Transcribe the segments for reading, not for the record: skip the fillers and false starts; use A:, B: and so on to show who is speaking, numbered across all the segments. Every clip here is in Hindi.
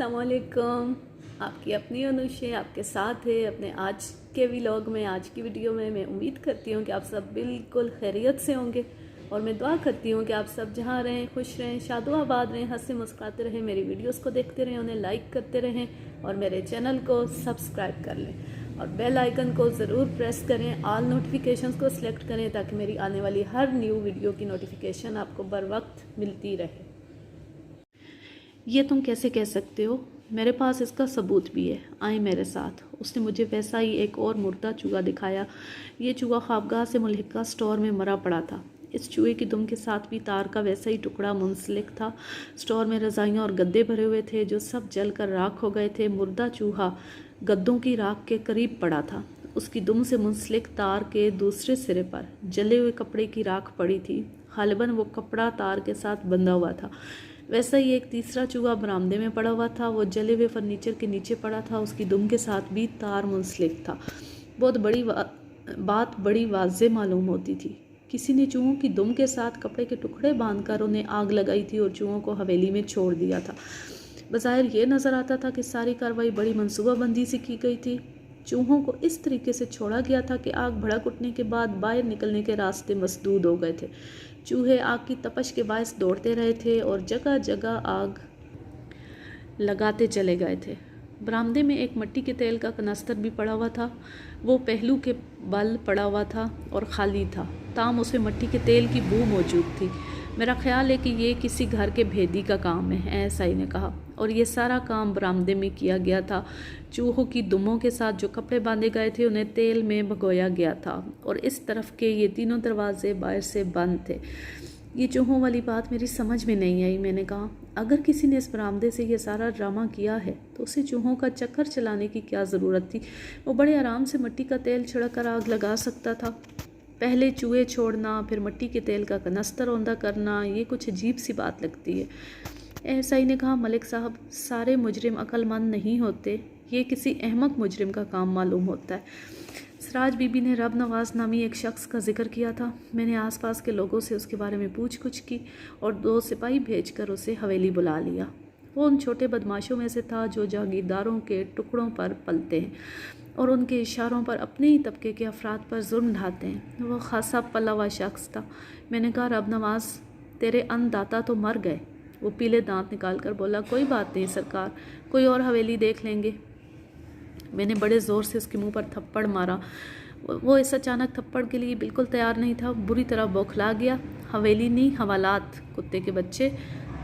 A: अस्सलामुअलैकुम। आपकी अपनी अनुषे आपके साथ है अपने आज के व्लॉग में। आज की वीडियो में मैं उम्मीद करती हूँ कि आप सब बिल्कुल खैरियत से होंगे और मैं दुआ करती हूँ कि आप सब जहाँ रहें खुश रहें, शादो आबाद रहें, हंसते मुस्कुराते रहें, मेरी वीडियोस को देखते रहें, उन्हें लाइक करते रहें और मेरे चैनल को सब्सक्राइब कर लें और बेल आइकन को ज़रूर प्रेस करें। ऑल नोटिफिकेशंस को सिलेक्ट करें ताकि मेरी आने वाली हर न्यू वीडियो की नोटिफिकेशन आपको बर वक्त मिलती रहे। ये तुम कैसे कह सकते हो? मेरे पास इसका सबूत भी है, आए मेरे साथ। उसने मुझे वैसा ही एक और मुर्दा चूहा दिखाया। ये चूहा ख्वाबगाह से मुल्हिका स्टोर में मरा पड़ा था। इस चूहे की दुम के साथ भी तार का वैसा ही टुकड़ा मुंसलिक था। स्टोर में रजाइयाँ और गद्दे भरे हुए थे जो सब जलकर राख हो गए थे। मुर्दा चूहा गद्दों की राख के करीब पड़ा था। उसकी दुम से मुंसलिक तार के दूसरे सिरे पर जले हुए कपड़े की राख पड़ी थी। गालिबन वो कपड़ा तार के साथ बंधा हुआ था। वैसा ही एक तीसरा चूहा बरामदे में पड़ा हुआ था। वो जले हुए फर्नीचर के नीचे पड़ा था। उसकी दुम के साथ भी तार मुंसलिक था। बहुत बात बड़ी वाज़े मालूम होती थी। किसी ने चूहों की दुम के साथ कपड़े के टुकड़े बांधकर उन्हें आग लगाई थी और चूहों को हवेली में छोड़ दिया था। बज़ाहिर ये नज़र आता था कि सारी कार्रवाई बड़ी मनसूबाबंदी से की गई थी। चूहों को इस तरीके से छोड़ा गया था कि आग भड़क उठने के बाद बाहर निकलने के रास्ते मसदूद हो गए थे। चूहे आग की तपश के बायस दौड़ते रहे थे और जगह जगह आग लगाते चले गए थे। बरामदे में एक मिट्टी के तेल का कनस्तर भी पड़ा हुआ था। वो पहलू के बल पड़ा हुआ था और खाली था, ताम उसमें मिट्टी के तेल की बू मौजूद थी। मेरा ख्याल है कि ये किसी घर के भेदी का काम है, ऐसा ही ने कहा। और ये सारा काम बरामदे में किया गया था। चूहों की दुमों के साथ जो कपड़े बांधे गए थे उन्हें तेल में भगोया गया था और इस तरफ के ये तीनों दरवाजे बाहर से बंद थे। ये चूहों वाली बात मेरी समझ में नहीं आई। मैंने कहा, अगर किसी ने इस बरामदे से ये सारा ड्रामा किया है तो उसे चूहों का चक्कर चलाने की क्या ज़रूरत थी? वो बड़े आराम से मिट्टी का तेल छिड़क कर आग लगा सकता था। पहले चूहे छोड़ना, फिर मिट्टी के तेल का कनस्तर औंधा करना, ये कुछ अजीब सी बात लगती है। ऐसा ही ने कहा, मलिक साहब, सारे मुजरिम अक्लमंद नहीं होते। ये किसी अहमक मुजरिम का काम मालूम होता है। सराज बीबी ने रब नवाज नामी एक शख्स का जिक्र किया था। मैंने आसपास के लोगों से उसके बारे में पूछ-गुछ की और 2 सिपाही भेजकर उसे हवेली बुला लिया। वो उन छोटे बदमाशों में से था जो जागीरदारों के टुकड़ों पर पलते हैं और उनके इशारों पर अपने ही तबके के अफराद पर जुल्म ढाते हैं। वो खासा पला हुआ शख्स था। मैंने कहा, रब नवाज, तेरे अन्नदाता तो मर गए। वो पीले दांत निकाल कर बोला, कोई बात नहीं सरकार, कोई और हवेली देख लेंगे। मैंने बड़े ज़ोर से उसके मुंह पर थप्पड़ मारा। वो इस अचानक थप्पड़ के लिए बिल्कुल तैयार नहीं था। बुरी तरह बौखला गया। हवेली नहीं, हवालात, कुत्ते के बच्चे।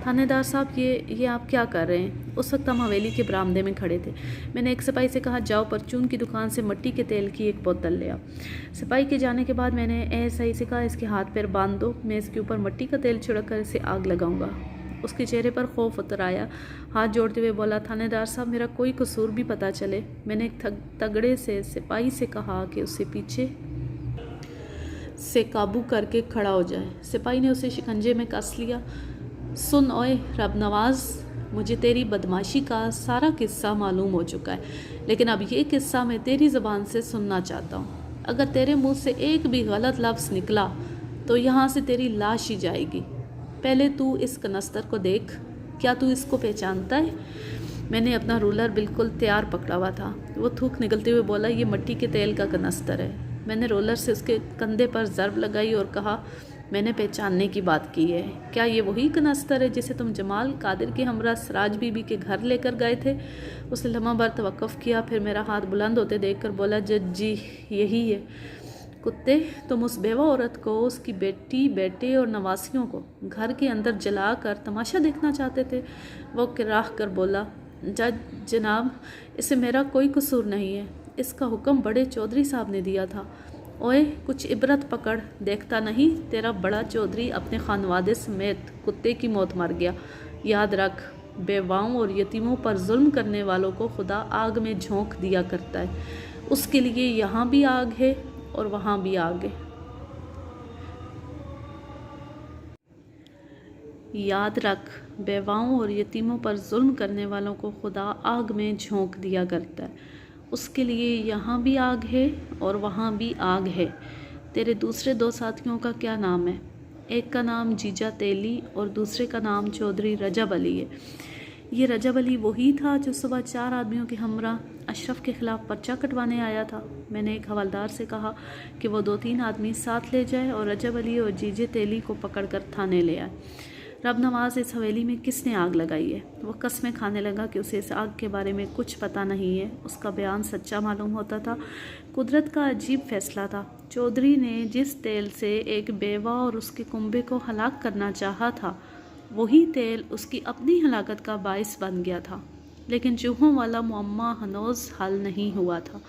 A: थानेदार साहब, ये आप क्या कर रहे हैं? उस वक्त हम हवेली के बरामदे में खड़े थे। मैंने एक सिपाही से कहा, जाओ परचून की दुकान से मिट्टी के तेल की एक बोतल ले आओ। सिपाही के जाने के बाद मैंने एएसआई से कहा, इसके हाथ पैर बांध दो, मैं इसके ऊपर मिट्टी का तेल छिड़क कर इसे आग लगाऊंगा। उसके चेहरे पर खौफ उतर आया। हाथ जोड़ते हुए बोला, थानेदार साहब, मेरा कोई कसूर भी पता चले। मैंने एक तगड़े से सिपाही से कहा कि उसे पीछे से काबू करके खड़ा हो जाए। सिपाही ने उसे शिकंजे में कस लिया। सुन ओए रब नवाज, मुझे तेरी बदमाशी का सारा किस्सा मालूम हो चुका है, लेकिन अब ये किस्सा मैं तेरी ज़बान से सुनना चाहता हूँ। अगर तेरे मुंह से एक भी गलत लफ्ज़ निकला तो यहाँ से तेरी लाश ही जाएगी। पहले तू इस कनस्तर को देख, क्या तू इसको पहचानता है? मैंने अपना रूलर बिल्कुल तैयार पकड़ा हुआ था। वो थूक निकलते हुए बोला, ये मिट्टी के तेल का कनस्तर है। मैंने रोलर से उसके कंधे पर ज़रब लगाई और कहा, मैंने पहचानने की बात की है। क्या ये वही कनस्तर है जिसे तुम जमाल कादिर के हमरा सराज बीबी के घर लेकर गए थे? उसने लम्हा भर तवक्कुफ़ किया, फिर मेरा हाथ बुलंद होते देखकर बोला, जज जी, यही है। कुत्ते, तुम उस बेवा औरत को, उसकी बेटी, बेटे और नवासियों को घर के अंदर जलाकर तमाशा देखना चाहते थे। वो किराह कर बोला, जज जनाब, इसे मेरा कोई कसूर नहीं है। इसका हुक्म बड़े चौधरी साहब ने दिया था। ओए, कुछ इबरत पकड़, देखता नहीं तेरा बड़ा चौधरी अपने खानवादे समेत कुत्ते की मौत मर गया। याद रख, बेवाओं और यतीमों पर जुल्म करने वालों को खुदा आग में झोंक दिया करता है। उसके लिए यहाँ भी आग है और वहाँ भी आग है। याद रख, बेवाओं और यतीमों पर जुल्म करने वालों को खुदा आग में झोंक दिया करता है। उसके लिए यहाँ भी आग है और वहाँ भी आग है। तेरे दूसरे 2 साथियों का क्या नाम है? 1 का नाम जीजा तेली और दूसरे का नाम चौधरी रजब अली है। ये रजब अली वही था जो सुबह 4 आदमियों के हमरा अशरफ के ख़िलाफ़ पर्चा कटवाने आया था। मैंने एक हवलदार से कहा कि वो 2-3 आदमी साथ ले जाए और रजब अली और जीजे तेली को पकड़कर थाने ले आए। रब नवाज, इस हवेली में किसने आग लगाई है? वो कस्में खाने लगा कि उसे इस आग के बारे में कुछ पता नहीं है। उसका बयान सच्चा मालूम होता था। कुदरत का अजीब फैसला था। चौधरी ने जिस तेल से एक बेवा और उसके कुंबे को हलाक करना चाहा था, वही तेल उसकी अपनी हलाकत का बाइस बन गया था। लेकिन चूहों वाला मुअम्मा हनोज हल नहीं हुआ था।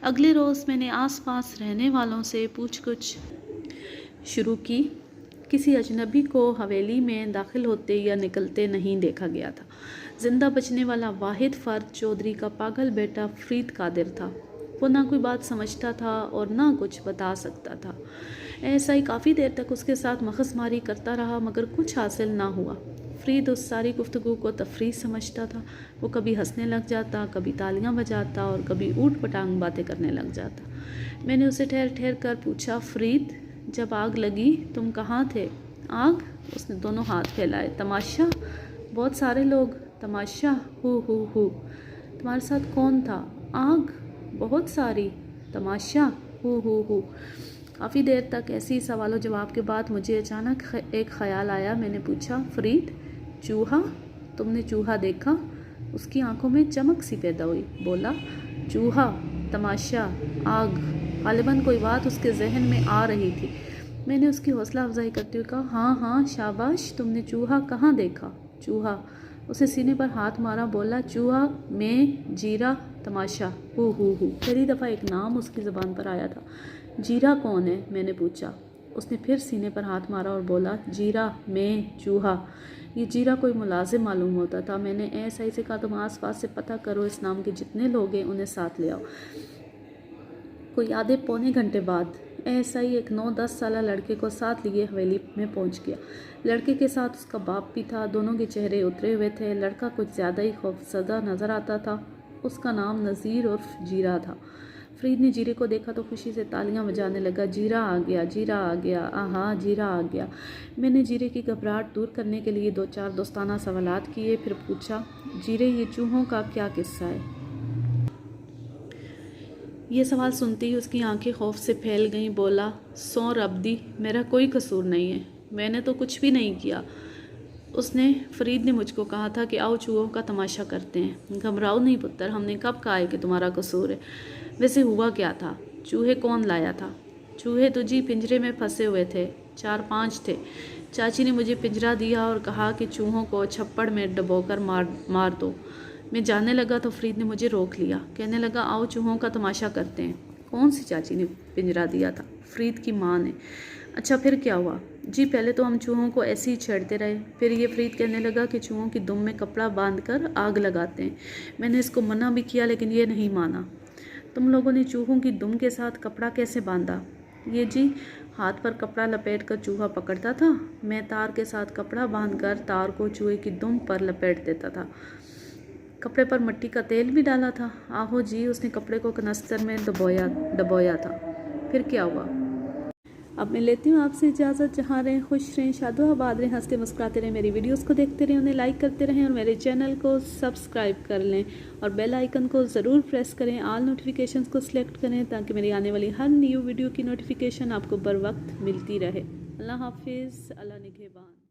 A: अगले रोज़ मैंने आसपास रहने वालों से पूछ-गुछ शुरू की। किसी अजनबी को हवेली में दाखिल होते या निकलते नहीं देखा गया था। जिंदा बचने वाला वाहिद फ़र्द चौधरी का पागल बेटा फरीद कादिर था। वो ना कोई बात समझता था और ना कुछ बता सकता था। ऐसा ही काफ़ी देर तक उसके साथ मखज़मारी करता रहा, मगर कुछ हासिल ना हुआ। फरीद उस सारी गुफ्तगू को तफरीह समझता था। वो कभी हंसने लग जाता, कभी तालियां बजाता और कभी ऊट पटांग बातें करने लग जाता। मैंने उसे ठहर ठहर कर पूछा, फरीद, जब आग लगी तुम कहाँ थे? आग? उसने दोनों हाथ फैलाए। तमाशा? बहुत सारे लोग। तमाशा? हु। तुम्हारे साथ कौन था? आग? बहुत सारी। तमाशा? हु। काफ़ी देर तक ऐसी सवालों जवाब के बाद मुझे अचानक एक ख्याल आया। मैंने पूछा, फरीद, चूहा? तुमने चूहा देखा? उसकी आंखों में चमक सी पैदा हुई। बोला, चूहा, तमाशा, आग। गालिबन कोई बात उसके जहन में आ रही थी। मैंने उसकी हौसला अफजाई करते हुए कहा, हाँ, शाबाश, तुमने चूहा कहाँ देखा? चूहा? उसे सीने पर हाथ मारा। बोला, चूहा, मैं, जीरा, तमाशा, हु। पहली दफ़ा एक नाम उसकी ज़बान पर आया था। जीरा कौन है? मैंने पूछा। उसने फिर सीने पर हाथ मारा और बोला, जीरा, मैं, चूहा। ये जीरा कोई मुलाजिम मालूम होता था। मैंने ऐसा ही से कहा, तुम आस पास से पता करो, इस नाम के जितने लोग हैं उन्हें साथ ले आओ। कोई आधे पौने घंटे बाद ऐसा ही एक 9-10 साल लड़के को साथ लिए हवेली में पहुंच गया। लड़के के साथ उसका बाप भी था। दोनों के चेहरे उतरे हुए थे। लड़का कुछ ज़्यादा ही खौफजदा नज़र आता था। उसका नाम नज़ीर उर्फ जीरा था। फरीद ने जीरे को देखा तो खुशी से तालियां बजाने लगा। जीरा आ गया, जीरा आ गया, आहा, जीरा आ गया। मैंने जीरे की घबराहट दूर करने के लिए 2-4 दोस्ताना सवालात किए। फिर पूछा, जीरे, ये चूहों का क्या किस्सा है? ये सवाल सुनते ही उसकी आंखें खौफ से फैल गईं। बोला, सौ रब्दी, मेरा कोई कसूर नहीं है, मैंने तो कुछ भी नहीं किया। फरीद ने मुझको कहा था कि आओ चूहों का तमाशा करते हैं। घबराओ नहीं पुत्र, हमने कब कहा है कि तुम्हारा कसूर है। वैसे हुआ क्या था? चूहे कौन लाया था? चूहे तो जी पिंजरे में फंसे हुए थे, 4-5 थे। चाची ने मुझे पिंजरा दिया और कहा कि चूहों को छप्पड़ में डबोकर मार दो। मैं जाने लगा तो फरीद ने मुझे रोक लिया। कहने लगा, आओ चूहों का तमाशा करते हैं। कौन सी चाची ने पिंजरा दिया था? फरीद की माँ ने। अच्छा, फिर क्या हुआ? जी, पहले तो हम चूहों को ऐसे ही छेड़ते रहे। फिर ये फरीद कहने लगा कि चूहों की दुम में कपड़ा बांधकर आग लगाते हैं। मैंने इसको मना भी किया लेकिन ये नहीं माना। तुम लोगों ने चूहों की दुम के साथ कपड़ा कैसे बांधा? ये जी, हाथ पर कपड़ा लपेट कर चूहा पकड़ता था। मैं तार के साथ कपड़ा बांधकर तार को चूहे की दुम पर लपेट देता था। कपड़े पर मिट्टी का तेल भी डाला था। आहो जी, उसने कपड़े को कनस्तर में डबोया था। फिर क्या हुआ? अब मैं लेती हूँ आपसे इजाज़त। जहाँ रहें खुश रहें, शादो आबाद रहें, हंसते मुस्कुराते रहें। मेरी वीडियोस को देखते रहें, उन्हें लाइक करते रहें और मेरे चैनल को सब्सक्राइब कर लें और बेल आइकन को ज़रूर प्रेस करें। ऑल नोटिफिकेशंस को सिलेक्ट करें ताकि मेरी आने वाली हर न्यू वीडियो की नोटिफिकेशन आपको बर वक्त मिलती रहे। अल्लाह हाफिज़, अल्लाह निगहबान।